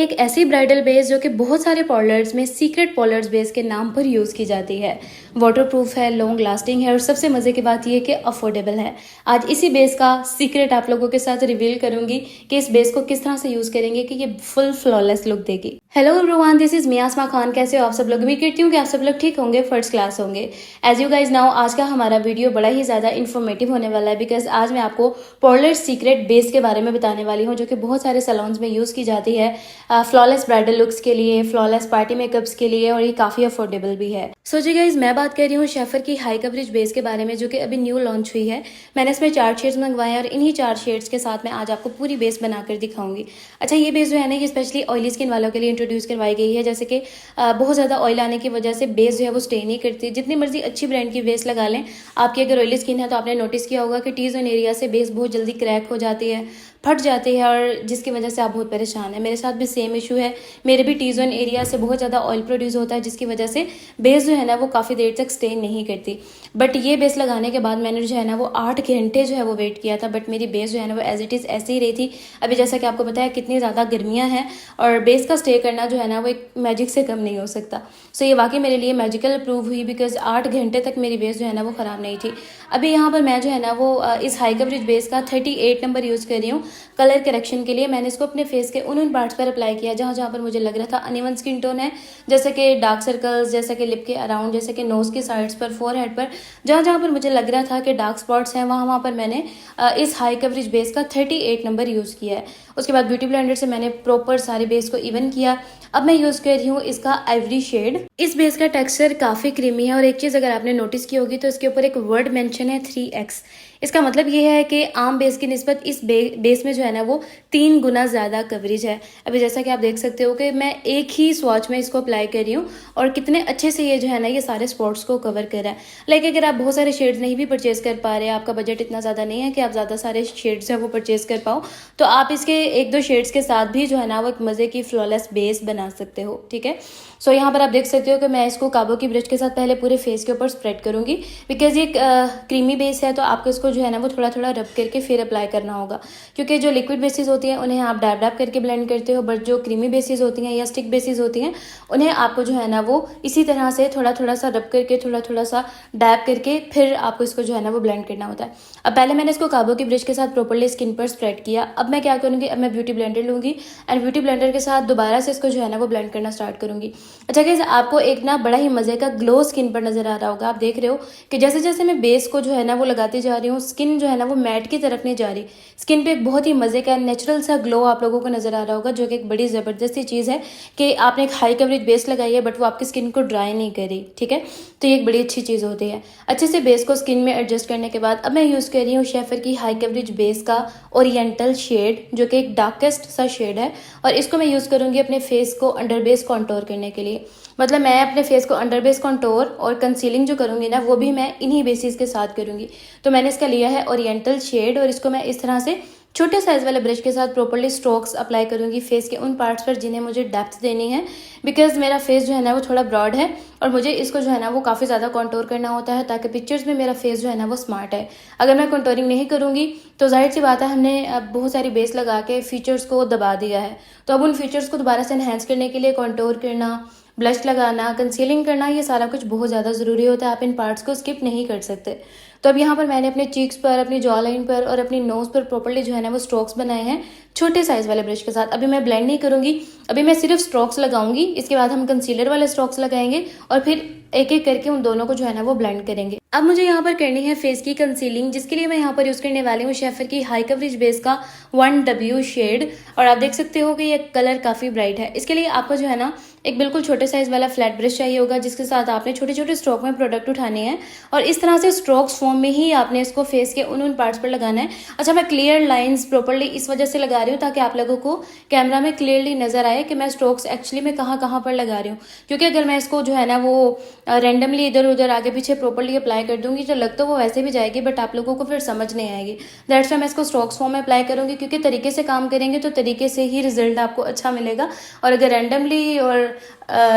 एक ऐसी bridal base जो कि बहुत सारे पार्लर्स में सीक्रेट पार्लर्स बेस के नाम पर यूज़ की जाती है। वाटरप्रूफ है, लॉन्ग लास्टिंग है और सबसे मज़े की बात यह कि अफोर्डेबल है। आज इसी बेस का सीक्रेट आप लोगों के साथ रिवील करूंगी कि इस बेस को किस तरह से यूज़ करेंगे कि ये फुल फ्लॉलेस लुक देगी। हेलो एवरीवन, दिस इज मिया आसमा खान। कैसे हो आप सब लोग? उम्मीद करती हूँ कि आप सब लोग ठीक होंगे, फर्स्ट क्लास होंगे। एज यू गाइज नाउ, आज का हमारा वीडियो बड़ा ही ज़्यादा इन्फॉर्मेटिव होने वाला है बिकॉज आज मैं आपको पार्लर सीक्रेट बेस के बारे में बताने वाली हूँ जो कि बहुत सारे सैलून्स में यूज़ की जाती है फ्लॉलेस ब्राइडल लुक्स के लिए, फ्लॉलेस पार्टी मेकअप्स के लिए, और ये काफ़ी अफोर्डेबल भी है। सो जी गाइज, मैं बात कर रही हूँ शेफर की हाई कवरेज बेस के बारे में जो कि अभी न्यू लॉन्च हुई है। मैंने इसमें 4 शेड्स मंगवाए हैं और इन्हीं 4 शेड्स के साथ मैं आज आपको पूरी बेस बनाकर दिखाऊंगी। अच्छा, ये बेस जो है ना, ये स्पेशली ऑयली स्किन वालों के लिए इंट्रोड्यूस करवाई गई है। जैसे कि बहुत ज़्यादा ऑयल आने की वजह से बेस जो है वो स्टे नहीं करती। जितनी मर्जी अच्छी ब्रांड की बेस लगा लें, आपकी अगर ऑयली स्किन है तो आपने नोटिस किया होगा कि टी जोन एरिया से बेस बहुत जल्दी क्रैक हो जाती है, फट जाती है, और जिसकी वजह से आप बहुत परेशान हैं। मेरे साथ भी सेम इशू है। मेरे भी टी जोन एरिया से बहुत ज़्यादा ऑयल प्रोड्यूस होता है जिसकी वजह से बेस जो है ना वो काफ़ी देर तक स्टे नहीं करती। बट ये बेस लगाने के बाद मैंने जो है ना वो 8 घंटे जो है वो वेट किया था, बट मेरी बेस जो है ना वो एज इट इज़ ऐसी ही रही थी। अभी जैसा कि आपको पता है कितनी ज़्यादा गर्मियाँ हैं और बेस का स्टे करना जो है ना वो एक मैजिक से कम नहीं हो सकता। सो ये वाकई मेरे लिए मैजिकल प्रूव हुई बिकॉज 8 घंटे तक मेरी बेस जो है ना वो ख़राब नहीं थी। अभी यहाँ पर मैं जो है ना वो इस हाई कवरेज बेस का 38 नंबर यूज़ कर रही हूँ कलर करेक्शन के लिए। मैंने इसको अपने फेस के उन पार्ट्स पर अप्लाई किया जहाँ जहाँ पर मुझे लग रहा था अनइवन स्किन टोन है, जैसे कि डार्क सर्कल्स, जैसे कि लिप के अराउंड, जैसे कि नोज़ की साइड्स पर, फोरहेड पर, जहाँ जहाँ पर मुझे लग रहा था कि डार्क स्पॉट्स हैं, वहाँ पर मैंने इस हाई कवरेज बेस का 38 नंबर यूज़ किया है। उसके बाद ब्यूटी ब्लेंडर से मैंने प्रॉपर सारे बेस को इवन किया। अब मैं यूज़ कर रही हूँ इसका आइवरी शेड। इस बेस का टेक्सचर काफ़ी क्रीमी है और एक चीज़ अगर आपने नोटिस की होगी तो इसके ऊपर एक वर्ड मेंशन है 3x। इसका मतलब ये है कि आम बेस की निस्बत इस बेस में जो है ना वो 3 गुना ज़्यादा कवरेज है। अभी जैसा कि आप देख सकते हो कि मैं एक ही स्वॉच में इसको अप्लाई कर रही हूँ और कितने अच्छे से ये जो है ना ये सारे स्पॉट्स को कवर कर रहा है। लाइक अगर आप बहुत सारे शेड्स नहीं भी परचेज कर पा रहे हैं, आपका बजट इतना ज़्यादा नहीं है कि आप ज़्यादा सारे शेड्स है वो परचेज कर पाओ, तो आप इसके 1-2 शेड्स के साथ भी जो है ना वो एक मज़े की फ्लॉलेस बेस बना सकते हो। ठीक है, सो यहाँ पर आप देख सकते हो कि मैं इसको काबो की ब्रश के साथ पहले पूरे फेस के ऊपर स्प्रेड करूँगी बिकॉज ये क्रीमी बेस है तो आपको इसको जो है ना वो थोड़ा थोड़ा रब करके फिर अप्लाई करना होगा, क्योंकि जो लिक्विड बेसिस होती हैं उन्हें आप डैब डैब करके ब्लेंड करते हो, बट जो क्रीमी बेसिस होती हैं या स्टिक बेसिस होती हैं उन्हें आपको जो है ना वो इसी तरह से थोड़ा थोड़ा सा रब करके, थोड़ा थोड़ा सा डैब करके फिर आपको इसको जो है ना वो ब्लेंड करना होता है। अब पहले मैंने इसको काबो की ब्रश के साथ प्रॉपर्ली स्किन पर स्प्रेड किया। अब मैं क्या करूँगी, अब मैं ब्यूटी ब्लेंडर लूँगी एंड ब्यूटी ब्लेंडर के साथ दोबारा से इसको जो है ना वो ब्लेंड करना स्टार्ट करूँगी। अच्छा गाइस, आपको एक ना बड़ा ही मज़े का ग्लो स्किन पर नज़र आ रहा होगा। आप देख रहे हो कि जैसे जैसे मैं बेस को जो है ना वो लगाती जा रही हूँ, स्किन जो है ना वो मैट की तरफ नहीं जा रही। स्किन पे एक बहुत ही मज़े का नेचुरल सा ग्लो आप लोगों को नज़र आ रहा होगा, जो कि एक बड़ी ज़बरदस्ती चीज़ है कि आपने एक हाई कवरेज बेस लगाई है बट वो आपकी स्किन को ड्राई नहीं कर रही। ठीक है, तो ये एक बड़ी अच्छी चीज़ होती है। अच्छे से बेस को स्किन में एडजस्ट करने के बाद अब मैं यूज़ कर रही हूँ शेफर की हाई कवरेज बेस का ओरिएंटल शेड, जो कि एक डार्केस्ट सा शेड है, और इसको मैं यूज़ करूँगी अपने फेस को अंडर बेस कॉन्टोर करने के लिए। मतलब मैं अपने फेस को अंडर बेस कॉन्टोर और कंसीलिंग जो करूँगी ना वो भी मैं इन्हीं बेसिस के साथ करूँगी। तो मैंने इसका लिया है ओरिएंटल शेड और इसको मैं इस तरह से छोटे साइज़ वाले ब्रश के साथ प्रॉपर्ली स्ट्रोक्स अप्लाई करूँगी फेस के उन पार्ट्स पर जिन्हें मुझे डेप्थ देनी है, बिकॉज मेरा फेस जो है ना वो थोड़ा ब्रॉड है और मुझे इसको जो है ना वो काफ़ी ज़्यादा कॉन्टोर करना होता है ताकि पिक्चर्स में मेरा फेस जो है ना वो स्मार्ट है। अगर मैं कॉन्टोरिंग नहीं करूँगी तो जाहिर सी बात है हमने अब बहुत सारी बेस लगा के फीचर्स को दबा दिया है, तो अब उन फीचर्स को दोबारा से एनहेंस करने के लिए कॉन्टोर करना, ब्लश लगाना, कंसीलिंग करना, ये सारा कुछ बहुत ज़्यादा ज़रूरी होता है। आप इन पार्ट्स को स्किप नहीं कर सकते। तो अब यहाँ पर मैंने अपने चीक्स पर, अपनी जॉ लाइन पर और अपनी नोज़ पर प्रॉपर्ली जो है ना वो स्ट्रोक्स बनाए हैं छोटे साइज़ वाले ब्रश के साथ। अभी मैं ब्लेंड नहीं करूँगी, अभी मैं सिर्फ स्ट्रोक्स लगाऊंगी। इसके बाद हम कंसीलर वाले स्ट्रोक्स लगाएंगे और फिर एक एक करके उन दोनों को जो है ना वो ब्लेंड करेंगे। अब मुझे यहाँ पर करनी है फेस की कंसीलिंग, जिसके लिए मैं यहाँ पर यूज़ करने वाली हूँ शेफर की हाई कवरेज बेस का 1W शेड, और आप देख सकते हो कि ये कलर काफ़ी ब्राइट है। इसके लिए आपको जो है ना एक बिल्कुल छोटे साइज़ वाला फ्लैट ब्रश चाहिए होगा, जिसके साथ आपने छोटे छोटे स्ट्रोक में प्रोडक्ट उठाने हैं और इस तरह से स्ट्रोक्स फॉर्म में ही आपने इसको फेस के उन पार्ट्स पर लगाना है। अच्छा, मैं क्लियर लाइंस प्रॉपर्ली इस वजह से लगा रही हूँ ताकि आप लोगों को कैमरा में क्लियरली नजर आए कि मैं स्ट्रोक्स एक्चुअली में कहाँ कहाँ पर लगा रही हूँ, क्योंकि अगर मैं इसको जो है ना वो रेंडमली इधर उधर आगे पीछे प्रॉपर्ली अप्लाई कर दूंगी तो लग तो वो वैसे भी जाएगी बट आप लोगों को फिर समझ नहीं आएगी। दैट्स वाई मैं इसको स्ट्रोक्स फॉर्म में अप्लाई करूंगी, क्योंकि तरीके से काम करेंगे तो तरीके से ही रिजल्ट आपको अच्छा मिलेगा, और अगर रेंडमली और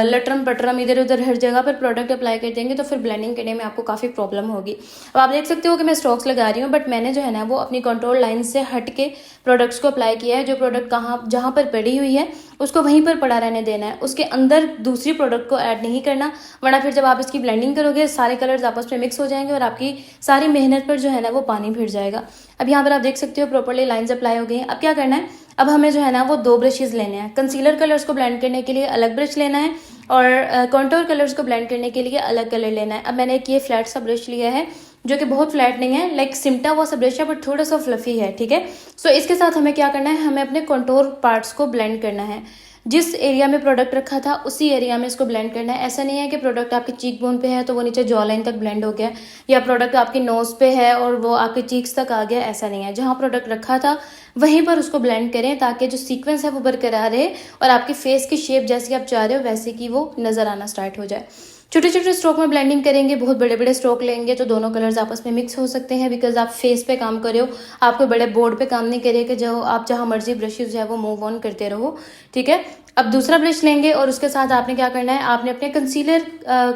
लटरम पटरम इधर उधर हर जगह पर प्रोडक्ट अप्लाई कर देंगे तो फिर ब्लेंडिंग करने में आपको काफ़ी प्रॉब्लम होगी। अब आप देख सकते हो कि मैं स्ट्रोक्स लगा रही हूँ, बट मैंने जो है ना वो अपनी कंट्रोल लाइन से हट के प्रोडक्ट्स को अप्लाई किया है। जो प्रोडक्ट जहाँ पर पड़ी हुई है उसको वहीं पर पड़ा रहने देना है, उसके अंदर दूसरी प्रोडक्ट को ऐड नहीं करना, वरना फिर जब आप इसकी ब्लेंडिंग करोगे सारे कलर्स आपस में मिक्स हो जाएंगे और आपकी सारी मेहनत पर जो है ना वो पानी फिर जाएगा। अब यहाँ पर आप देख सकते हो प्रॉपर्ली लाइंस अप्लाई हो गई हैं। अब क्या करना है, अब हमें जो है ना वो 2 ब्रशेज लेने हैं। कंसीलर कलर्स को ब्लेंड करने के लिए अलग ब्रश लेना है और कंटूर कलर्स को ब्लेंड करने के लिए अलग कलर लेना है। अब मैंने एक ये फ्लैट सा ब्रश लिया है जो कि बहुत फ्लैट नहीं है, लाइक सिमटा हुआ सा ब्रश है बट थोड़ा सा फ्लफी है, ठीक है। सो इसके साथ हमें क्या करना है, हमें अपने कंटूर पार्ट्स को ब्लेंड करना है। जिस एरिया में प्रोडक्ट रखा था उसी एरिया में इसको ब्लेंड करना है। ऐसा नहीं है कि प्रोडक्ट आपके चीक बोन पे है तो वो नीचे जॉ लाइन तक ब्लेंड हो गया, या प्रोडक्ट आपकी नोज पे है और वो आपके चीक्स तक आ गया, ऐसा नहीं है। जहाँ प्रोडक्ट रखा था वहीं पर उसको ब्लेंड करें ताकि जो सीक्वेंस है वो बरकरार रहे और आपके फेस की शेप जैसी आप चाह रहे हो वैसे की वो नजर आना स्टार्ट हो जाए। छोटे छोटे स्ट्रोक में ब्लेंडिंग करेंगे, बहुत बड़े बड़े स्ट्रोक लेंगे तो दोनों कलर्स आपस में मिक्स हो सकते हैं, बिकॉज आप फेस पे काम कर रहे हो, आपको बड़े बोर्ड पे काम नहीं करेगा जो आप जहाँ मर्जी ब्रशेज जो है वो मूव ऑन करते रहो, ठीक है। अब दूसरा ब्रश लेंगे और उसके साथ आपने क्या करना है, आपने अपने कंसीलर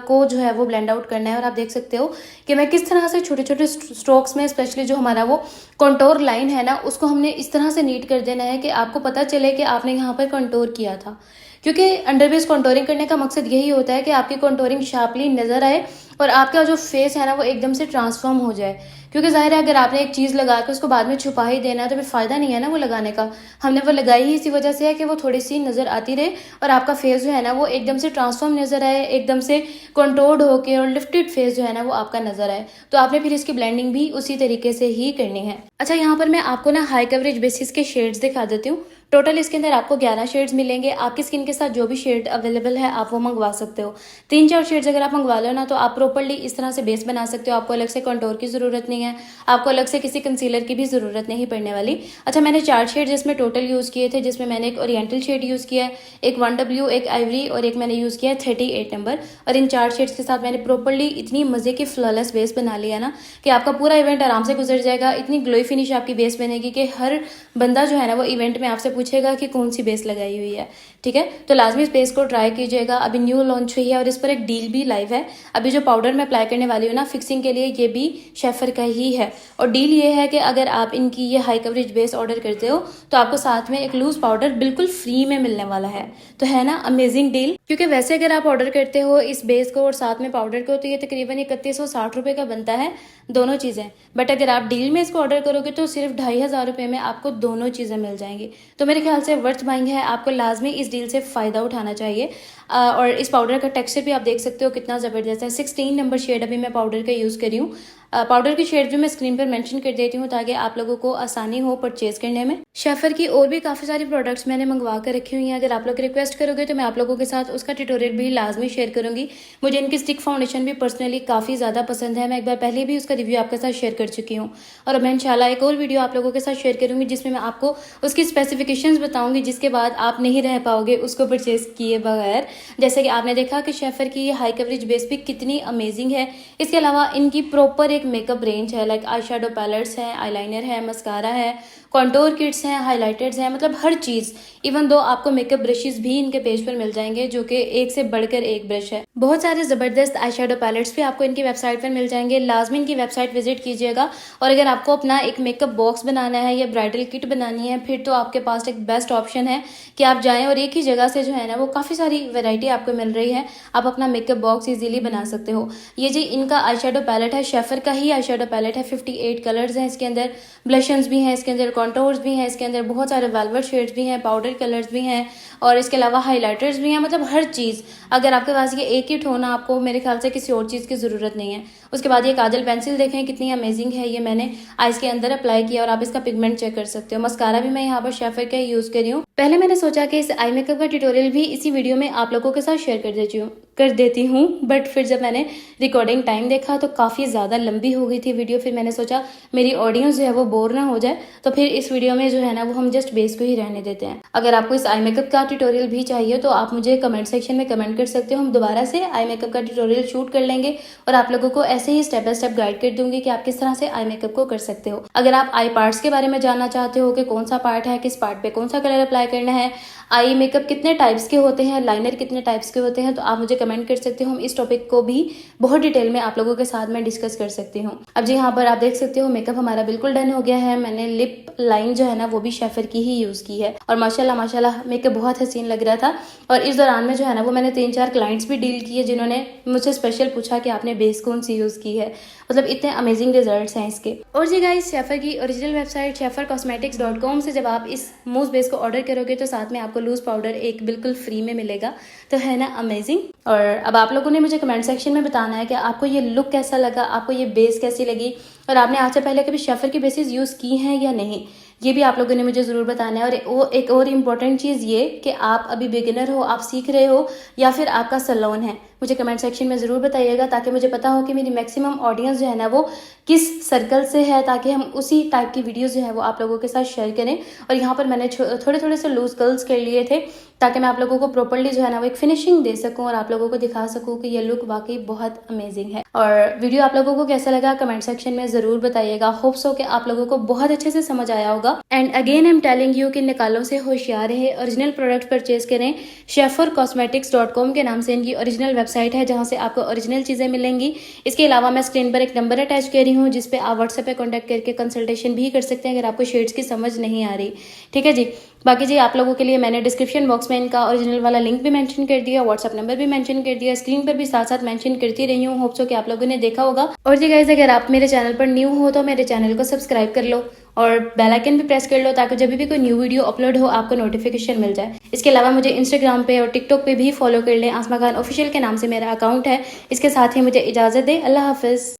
को जो है वो ब्लेंड आउट करना है। और आप देख सकते हो कि मैं किस तरह से छोटे छोटे स्ट्रोक्स में, स्पेशली जो हमारा वो कंटूर लाइन है ना उसको हमने इस तरह से नीट कर देना है कि आपको पता चले कि आपने यहाँ पर कंटूर किया था। क्योंकि अंडर बेस कंटूरिंग करने का मकसद यही होता है कि आपकी कंटूरिंग शार्पली नजर आए और आपका जो फेस है ना वो एकदम से ट्रांसफॉर्म हो जाए। क्योंकि जाहिर है अगर आपने एक चीज़ लगा के उसको बाद में छुपा ही देना है तो फिर फ़ायदा नहीं है ना वो लगाने का। हमने वो लगाई ही इसी वजह से है कि वो थोड़ी सी नज़र आती रहे और आपका फेस जो है ना वो एकदम से ट्रांसफॉर्म नज़र आए, एकदम से कंटूर्ड होके और लिफ्टेड फेस जो है ना वो आपका नज़र आए। तो आपने फिर इसकी ब्लेंडिंग भी उसी तरीके से ही करनी है। अच्छा, यहाँ पर मैं आपको ना हाई कवरेज बेसिस के शेड्स दिखा देती हूँ। टोटल इसके अंदर आपको 11 शेड्स मिलेंगे। आपकी स्किन के साथ जो भी शेड अवेलेबल है आप वो मंगवा सकते हो। 3-4 शेड्स अगर आप मंगवा लो ना तो आप प्रॉपर्ली इस तरह से बेस बना सकते हो। आपको अलग से कंटूर की ज़रूरत नहीं है, आपको अलग से किसी कंसीलर की भी ज़रूरत नहीं पड़ने वाली। अच्छा, मैंने 4 शेड इसमें टोटल यूज़ किए थे, जिसमें मैंने एक ओरिएंटल शेड यूज़ किया है, एक 1W, एक आइवरी और एक मैंने यूज़ किया है 38 नंबर। और इन 4 शेड्स के साथ मैंने प्रॉपर्ली इतनी मज़े की फ्लॉलेस बेस बना लिया ना कि आपका पूरा इवेंट आराम से गुजर जाएगा। इतनी ग्लोई फिनिश आपकी बेस बनेगी कि हर बंदा जो है ना वो इवेंट में आपसे पूछेगा कि कौन सी बेस लगाई हुई है, ठीक है। तो लाजमी इस बेस को ट्राई कीजिएगा। अभी न्यू लॉन्च हुई है और इस पर एक डील भी लाइव है। अभी जो पाउडर मैं अप्लाई करने वाली हूँ ना फिक्सिंग के लिए, ये भी शेफर का ही है। और डील ये है कि अगर आप इनकी ये हाई कवरेज बेस ऑर्डर करते हो तो आपको साथ में एक लूज पाउडर बिल्कुल फ्री में मिलने वाला है। तो है ना अमेजिंग डील। क्योंकि वैसे अगर आप ऑर्डर करते हो इस बेस को और साथ में पाउडर को तो ये तकरीबन 3160 रुपये का बनता है दोनों चीज़ें। बट अगर आप डील में इसको ऑर्डर करोगे तो सिर्फ 2500 रुपये में आपको दोनों चीज़ें मिल जाएंगी। तो मेरे ख्याल से वर्थ बाइंग है, आपको लाजमी इस डील से फ़ायदा उठाना चाहिए। और इस पाउडर का टेक्सचर भी आप देख सकते हो कितना ज़बरदस्त है। 16 नंबर शेड अभी मैं पाउडर का यूज़ करी हूँ। पाउडर की शेड भी मैं स्क्रीन पर मेंशन कर देती हूँ ताकि आप लोगों को आसानी हो परचेज करने में। शेफर की और भी काफ़ी सारी प्रोडक्ट्स मैंने मंगवा कर रखी हुई हैं। अगर आप लोग रिक्वेस्ट करोगे तो मैं आप लोगों के साथ उसका ट्यूटोरियल भी लाजमी शेयर करूँगी। मुझे इनकी स्टिक फाउंडेशन भी पर्सनली काफ़ी ज़्यादा पसंद है। मैं एक बार पहले भी उसका रिव्यू आपके साथ शेयर कर चुकी हूँ और मैं इंशाल्लाह एक और वीडियो आप लोगों के साथ शेयर करूँगी जिसमें मैं आपको उसकी स्पेसिफिकेशंस बताऊँगी, जिसके बाद आप नहीं रह पाओगे उसको परचेज किए बगैर। जैसे कि आपने देखा कि शेफर की ये हाई कवरेज बेस भी कितनी अमेजिंग है। इसके अलावा इनकी प्रॉपर एक मेकअप रेंज है, लाइक आई शेडो पैलेट्स हैं, आईलाइनर है, मस्कारा है, कॉन्टोर किट्स हैं, हाइलाइटर्स हैं, मतलब हर चीज़। इवन दो आपको मेकअप ब्रशेस भी इनके पेज पर मिल जाएंगे जो कि एक से बढ़कर एक ब्रश है। बहुत सारे ज़बरदस्त आई शेडो पैलेट्स भी आपको इनकी वेबसाइट पर मिल जाएंगे। लाजमी इनकी वेबसाइट विजिट कीजिएगा। और अगर आपको अपना एक मेकअप बॉक्स बनाना है या ब्राइडल किट बनानी है फिर तो आपके पास एक बेस्ट ऑप्शन है कि आप जाएँ और एक ही जगह से जो है ना वो काफ़ी सारी वेराइटी आपको मिल रही है। आप अपना मेकअप बॉक्स ईजिली बना सकते हो। ये जी इनका आई शेडो पैलेट है, शेफर का ही आई शेडो पैलेट है। 58 कलर्स हैं इसके अंदर, ब्लशन्स भी हैं इसके अंदर, कॉन्टोर्स भी हैं इसके अंदर, बहुत सारे वेलवेट शेड्स भी हैं, पाउडर कलर्स भी हैं और इसके अलावा हाइलाइटर्स भी हैं। मतलब हर चीज़ अगर आपके पास ये एक किट हो ना, आपको मेरे ख्याल से किसी और चीज़ की ज़रूरत नहीं है। उसके बाद ये काजल पेंसिल देखें कितनी अमेजिंग है। ये मैंने आइज़ के अंदर अप्लाई किया और आप इसका पिगमेंट चेक कर सकते हो। मस्कारा भी मैं यहाँ पर शेफर का यूज़ करी हूँ। पहले मैंने सोचा कि इस आई मेकअप का ट्यूटोरियल भी इसी वीडियो में आप लोगों के साथ शेयर कर देती हूँ बट फिर जब मैंने रिकॉर्डिंग टाइम देखा तो काफ़ी ज़्यादा लंबी हो गई थी वीडियो। फिर मैंने सोचा मेरी ऑडियंस जो है वो बोर ना हो जाए, तो फिर इस वीडियो में जो है ना वो हम जस्ट बेस को ही रहने देते हैं। अगर आपको इस आई मेकअप का ट्यूटोरियल भी चाहिए तो आप मुझे कमेंट सेक्शन में कमेंट कर सकते हो। हम दोबारा से आई मेकअप का ट्यूटोरियल शूट कर लेंगे और आप लोगों को ऐसे ही स्टेप बाय स्टेप गाइड कर दूंगी कि आप किस तरह से आई मेकअप को कर सकते हो। अगर आप आई पार्ट्स के बारे में जानना चाहते हो कि कौन सा पार्ट है, किस पार्ट पे कौन सा कलर अप्लाई करना है, आई मेकअप कितने टाइप्स के होते हैं, लाइनर कितने टाइप्स के होते हैं, तो आप मुझे कमेंट कर सकते हो। हम इस टॉपिक को भी बहुत डिटेल में आप लोगों के साथ में डिस्कस कर सकती हूँ। अब जी यहाँ पर आप देख सकते हो मेकअप हमारा बिल्कुल डन हो गया है। मैंने लिप लाइन जो है ना वो भी शेफर की ही यूज़ की है और माशाल्लाह मेकअप बहुत हसीन लग रहा था। और इस दौरान में जो है ना वो मैंने 3-4 क्लाइंट्स भी डील किए जिन्होंने मुझसे स्पेशल पूछा कि आपने बेस कौन सी यूज़ की है। मतलब इतने अमेजिंग रिजल्ट्स हैं इसके। और जी गाइस, शेफर की ओरिजिनल वेबसाइट shefarcosmetics.com से जब आप इस मूस बेस को ऑर्डर करोगे तो साथ में आपको लूज पाउडर एक बिल्कुल फ्री में मिलेगा। तो है ना अमेजिंग। और अब आप लोगों ने मुझे कमेंट सेक्शन में बताना है कि आपको ये लुक कैसा लगा, आपको ये बेस कैसी लगी और आपने आज से पहले कभी शेफर की बेसिस यूज़ की हैं या नहीं, ये भी आप लोगों ने मुझे ज़रूर बताना है। और वो एक और इम्पॉर्टेंट चीज़ ये कि आप अभी बिगिनर हो, आप सीख रहे हो या फिर आपका सैलून है, मुझे कमेंट सेक्शन में ज़रूर बताइएगा ताकि मुझे पता हो कि मेरी मैक्सिमम ऑडियंस जो है ना वो किस सर्कल से है, ताकि हम उसी टाइप की वीडियोस जो है वो आप लोगों के साथ शेयर करें। और यहाँ पर मैंने थोड़े थोड़े से लूज कर्ल्स कर लिए थे ताकि मैं आप लोगों को प्रॉपर्ली जो है ना वो एक फिनिशिंग दे सकूं और आप लोगों को दिखा सकूं कि ये लुक वाकई बहुत अमेजिंग है। और वीडियो आप लोगों को कैसा लगा कमेंट सेक्शन में ज़रूर बताइएगा। होप सो कि आप लोगों को बहुत अच्छे से समझ आया होगा। And again I am telling you कि निकालों से होशियार है, ओरिजिनल प्रोडक्ट परचेज करें। shefarcosmetics.com के नाम से इनकी ओरिजिनल वेबसाइट है जहाँ से आपको ओरिजिनल चीज़ें मिलेंगी। इसके अलावा मैं स्क्रीन पर एक नंबर अटैच कर रही हूँ जिस पे आप व्हाट्सएप पे कॉन्टैक्ट करके कंसल्टेशन भी कर सकते हैं अगर आपको शेड्स की समझ नहीं आ रही। ठीक है जी। बाकी जी आप लोगों के लिए मैंने डिस्क्रिप्शन बॉक्स में इनका ओरिजिनल वाला लिंक भी मेंशन कर दिया, व्हाट्सएप नंबर भी मेंशन कर दिया, स्क्रीन पर भी साथ साथ मेंशन करती रही हूँ। होप सो कि आप लोगों ने देखा होगा। और जी गाइस, अगर आप मेरे चैनल पर न्यू हो तो मेरे चैनल को सब्सक्राइब कर लो और बेल आइकन भी प्रेस कर लो ताकि जब भी कोई न्यू वीडियो अपलोड हो आपको नोटिफिकेशन मिल जाए। इसके अलावा मुझे इंस्टाग्राम पे और टिकटॉक पे भी फॉलो कर लें। आसमा खान ऑफिशियल के नाम से मेरा अकाउंट है। इसके साथ ही मुझे इजाज़त दें। अल्लाह हाफिज़।